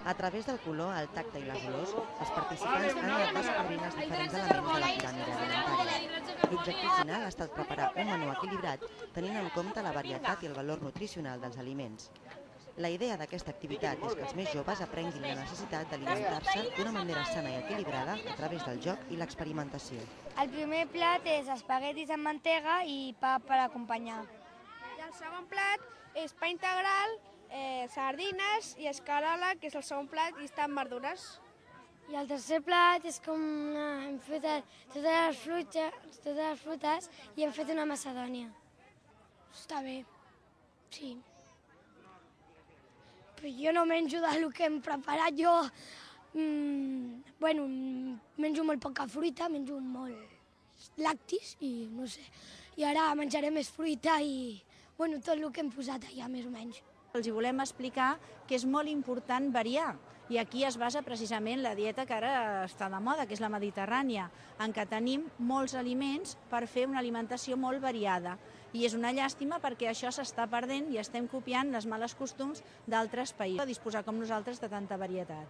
A través del color, el tacte i les olors, els participants han anat descobrint els diferents elements de la piràmide alimentària. L'objectiu final ha estat preparar un menú equilibrat tenint en compte la varietat i el valor nutricional dels aliments. La idea d'aquesta activitat és que els més joves aprenguin la necessitat d'alimentar-se d'una manera sana i equilibrada a través del joc i l'experimentació. El primer plat és espaguetis amb mantega i pa per acompanyar. I el segon plat és pa integral, sardines i escarola, que és el segon plat, i està amb verdures. I el tercer plat és com hem fet totes les frutes i hem fet una macedònia. Està bé, sí. Però jo no menjo del que hem preparat, menjo molt poca fruita, menjo molt lactis i no sé. I ara menjaré més fruita i tot el que hem posat allà, més o menys. Els volem explicar que és molt important variar, i aquí es basa precisament la dieta que ara està de moda, que és la mediterrània, en què tenim molts aliments per fer una alimentació molt variada. I és una llàstima perquè això s'està perdent i estem copiant les males costums d'altres països, a disposar com nosaltres de tanta varietat.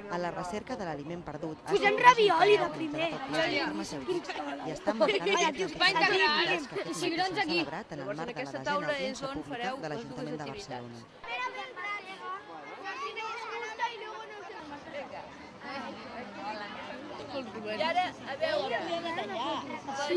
A la recerca de l'aliment perdut... Posem ravioli de primer. I està marcant activitats que aquest matí s'han celebrat en el marc de la 10a audiència pública de l'Ajuntament de Barcelona. I ara, a veure, sí.